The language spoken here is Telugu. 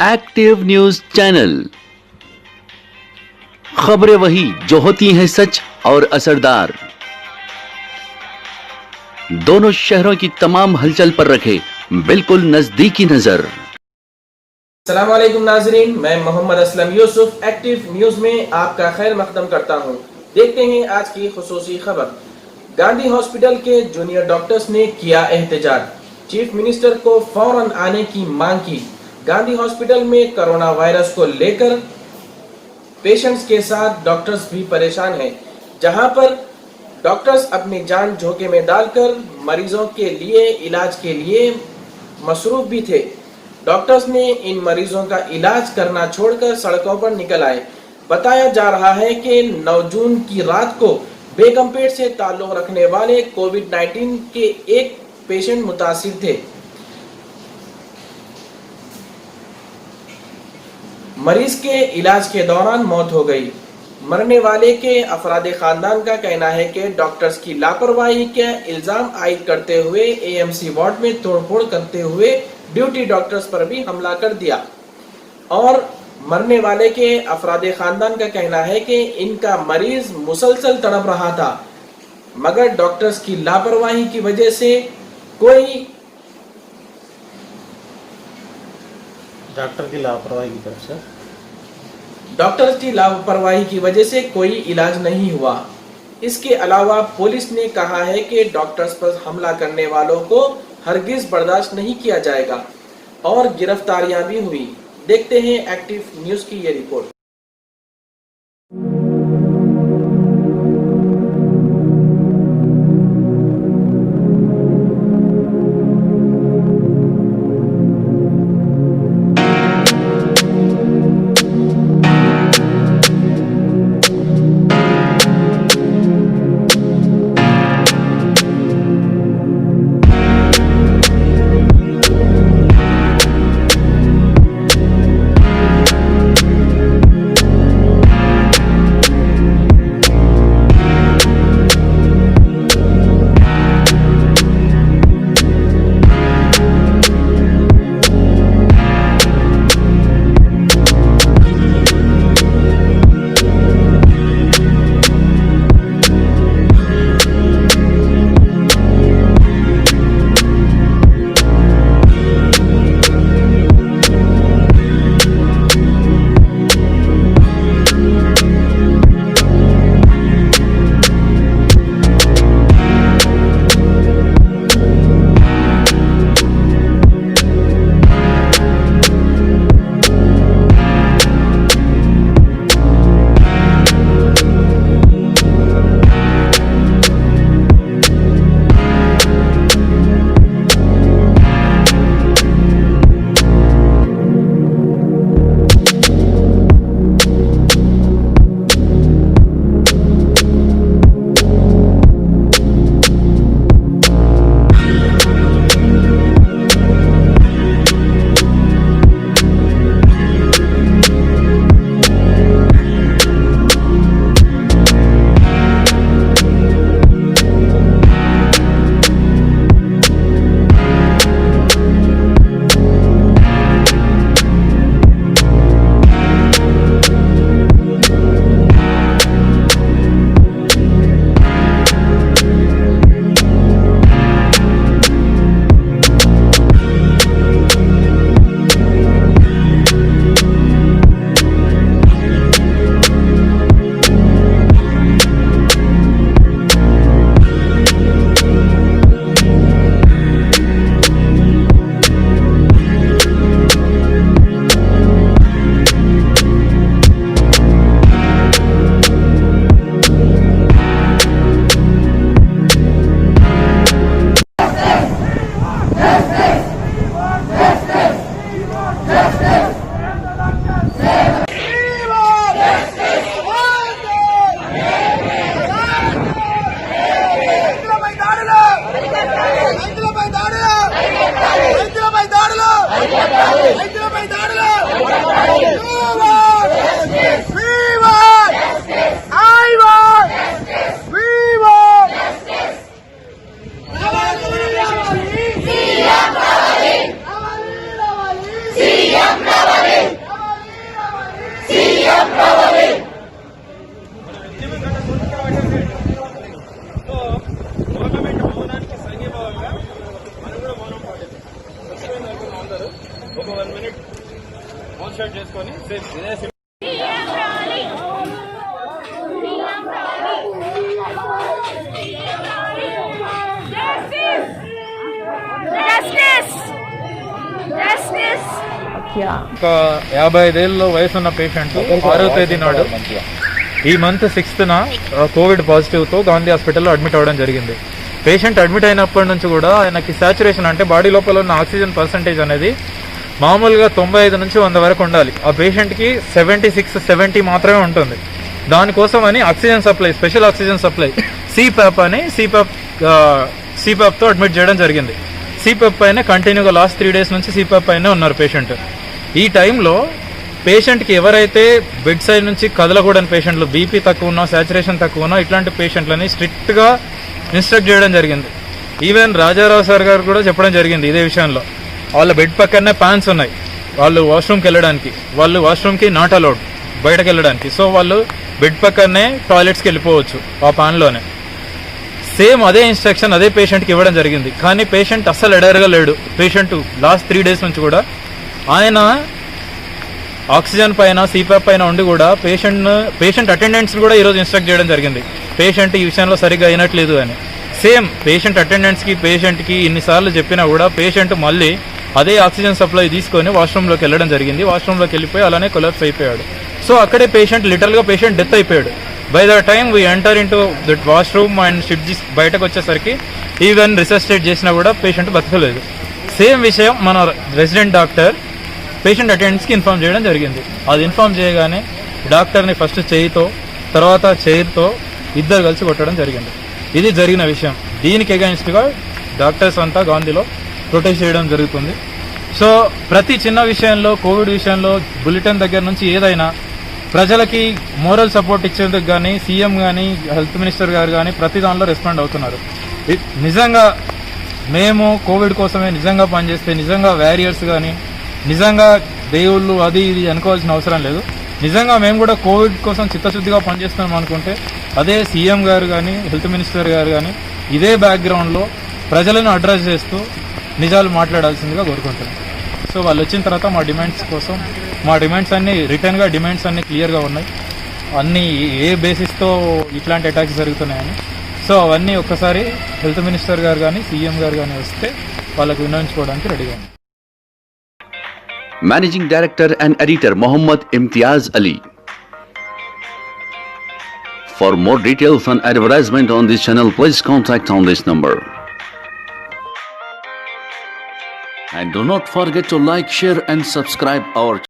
Active news channel. खबरें वही जो होती हैं सच और असरदार। दोनों शहरों की तमाम हलचल पर रखे बिल्कुल नजदीकी नजर। अस्सलामुअलैकुम नाजरीन, मैं मोहम्मद असलम यूसुफ एक्टिव न्यूज में आपका खैर मकदम करता हूं। देखते हैं आज की खुसूसी खबर। गांधी हॉस्पिटल के जूनियर डॉक्टर्स ने किया एहतजाज, चीफ मिनिस्टर को फौरन आने की मांग की। गांधी हॉस्पिटल में कोरोना वायरस को लेकर पेशेंट्स के साथ डॉक्टर्स भी परेशान हैं, जहां पर डॉक्टर्स अपनी जान झोंके में डालकर मरीजों के लिए इलाज के लिए मसरूफ भी थे। डॉक्टर्स ने इन मरीजों का इलाज करना छोड़कर सड़कों पर निकल आए। बताया जा रहा है कि 9 जून की रात को बेगमपेट से ताल्लुक रखने वाले कोविड-19 के एक पेशेंट मुतासिर थे। मरीज के इलाज के दौरान मौत हो गई। मरने वाले के अफरादे खानदान का कहना है कि डॉक्टर्स की लापरवाही के इल्जाम आयद करते हुए एएमसी वार्ड में तोड़फोड़ करते हुए ड्यूटी डॉक्टर्स पर भी हमला कर दिया। और मरने वाले के अफरादे खानदान का कहना है कि इनका मरीज मुसलसल तड़प रहा था, मगर डॉक्टर्स की लापरवाही की वजह से कोई डॉक्टर्स की लापरवाही की वजह से कोई इलाज नहीं हुआ। इसके अलावा पुलिस ने कहा है कि डॉक्टर्स पर हमला करने वालों को हरगिज बर्दाश्त नहीं किया जाएगा और गिरफ्तारियां भी हुई। देखते हैं एक्टिव न्यूज की ये रिपोर्ट। మాట్లాడతారు. ఒక 1 minute ఫోన్ స్టార్ట్ చేసుకొని ఇదే ఒక 55 ఏళ్ళ వయసు ఉన్న పేషెంట్ 6వ తేదీ నాడు ఈ మంత్ 6th కోవిడ్ పాజిటివ్తో గాంధీ హాస్పిటల్లో అడ్మిట్ అవ్వడం జరిగింది. పేషెంట్ అడ్మిట్ అయినప్పటి నుంచి కూడా ఆయనకి సాచురేషన్ అంటే బాడీ లోపల ఉన్న ఆక్సిజన్ పర్సంటేజ్ అనేది మామూలుగా 95 నుంచి 100 వరకు ఉండాలి. ఆ పేషెంట్కి 76-70 మాత్రమే ఉంటుంది. దానికోసం అని oxygen supply, special oxygen supply సిపాప్తో అడ్మిట్ చేయడం జరిగింది. సిపాప్ పైన కంటిన్యూగా లాస్ట్ 3 days నుంచి సిపాప్ పైనే ఉన్నారు పేషెంట్. ఈ టైంలో పేషెంట్కి ఎవరైతే బెడ్ సైడ్ నుంచి కదలకూడని పేషెంట్లు, బీపీ తక్కువ ఉన్నా, సాచురేషన్ తక్కువ ఉన్నా, ఇట్లాంటి పేషెంట్లని స్ట్రిక్ట్గా ఇన్స్ట్రక్ట్ చేయడం జరిగింది. ఈవెన్ రాజారావు సార్ గారు కూడా చెప్పడం జరిగింది ఇదే విషయంలో. వాళ్ళ బెడ్ పక్కనే ప్యాన్స్ ఉన్నాయి, వాళ్ళు వాష్రూమ్కి వెళ్ళడానికి, వాళ్ళు వాష్రూమ్కి నాట్ అలౌడ్ బయటకు వెళ్ళడానికి. సో వాళ్ళు బెడ్ పక్కనే టాయిలెట్స్కి వెళ్ళిపోవచ్చు ఆ ప్యాన్లోనే. సేమ్ అదే ఇన్స్ట్రక్షన్ అదే పేషెంట్కి ఇవ్వడం జరిగింది. కానీ పేషెంట్ అస్సలు ఎడరగా లేడు. పేషెంట్ లాస్ట్ 3 days నుంచి కూడా ఆయన ఆక్సిజన్ పైన సిపాప్ పైన ఉండి కూడా పేషెంట్ అటెండెంట్స్ కూడా ఈరోజు ఇన్స్ట్రక్ట్ చేయడం జరిగింది పేషెంట్ ఈ విషయంలో సరిగ్గా అయినట్లేదు అని. సేమ్ పేషెంట్ అటెండెంట్స్కి పేషెంట్కి ఇన్నిసార్లు చెప్పినా కూడా పేషెంట్ మళ్ళీ అదే ఆక్సిజన్ సప్లై తీసుకొని వాష్రూమ్లోకి వెళ్ళడం జరిగింది. వాష్రూమ్లోకి వెళ్ళిపోయి అలానే కొలాప్స్ అయిపోయాడు. సో అక్కడే లిటరల్గా పేషెంట్ డెత్ అయిపోయాడు. By the time we enter in to that washroom and shift చేసి బయటకు వచ్చేసరికి ఈవెన్ రిసస్టేట్ చేసినా కూడా పేషెంట్ బతకలేదు. సేమ్ విషయం మన రెసిడెంట్ డాక్టర్ పేషెంట్ అటెండెంట్స్కి ఇన్ఫార్మ్ చేయడం జరిగింది. అది ఇన్ఫార్మ్ చేయగానే డాక్టర్ని ఫస్ట్ చేయితో తర్వాత చైర్తో ఇద్దరు కలిసి కొట్టడం జరిగింది. ఇది జరిగిన విషయం. దీనికి అగైన్స్ట్గా డాక్టర్స్ అంతా గాంధీలో ప్రొటెస్ట్ చేయడం జరుగుతుంది. సో ప్రతి చిన్న విషయంలో, కోవిడ్ విషయంలో, బులెటిన్ దగ్గర నుంచి ఏదైనా ప్రజలకి మోరల్ సపోర్ట్ ఇచ్చేందుకు కానీ సీఎం కానీ హెల్త్ మినిస్టర్ గారు కానీ ప్రతి దానిలో రెస్పాండ్ అవుతున్నారు. నిజంగా మేము కోవిడ్ కోసమే నిజంగా పనిచేస్తే, నిజంగా వారియర్స్ కానీ నిజంగా దేవుళ్ళు అది ఇది అనుకోవాల్సిన అవసరం లేదు. నిజంగా మేము కూడా కోవిడ్ కోసం చిత్తశుద్ధిగా పనిచేస్తున్నాం అనుకుంటే అదే సీఎం గారు కానీ హెల్త్ మినిస్టర్ గారు కానీ ఇదే బ్యాక్గ్రౌండ్లో ప్రజలను అడ్రస్ చేస్తూ నిజాలు మాట్లాడాల్సిందిగా కోరుకుంటున్నాం. సో వాళ్ళు వచ్చిన తర్వాత మా డిమాండ్స్ అన్ని రిటర్న్గా డిమాండ్స్ అన్ని క్లియర్గా ఉన్నాయి. అన్నీ ఏ బేసిస్తో ఇట్లాంటి అటాక్స్ జరుగుతున్నాయని. సో అవన్నీ ఒక్కసారి హెల్త్ మినిస్టర్ గారు కానీ సీఎం గారు కానీ వస్తే వాళ్ళకు వినియోగించుకోవడానికి రెడీగా ఉంది. Managing Director and Editor Mohammad Imtiaz Ali. For more details and advertisement on this channel, please contact on this number. And do not forget to like, share and subscribe our channel.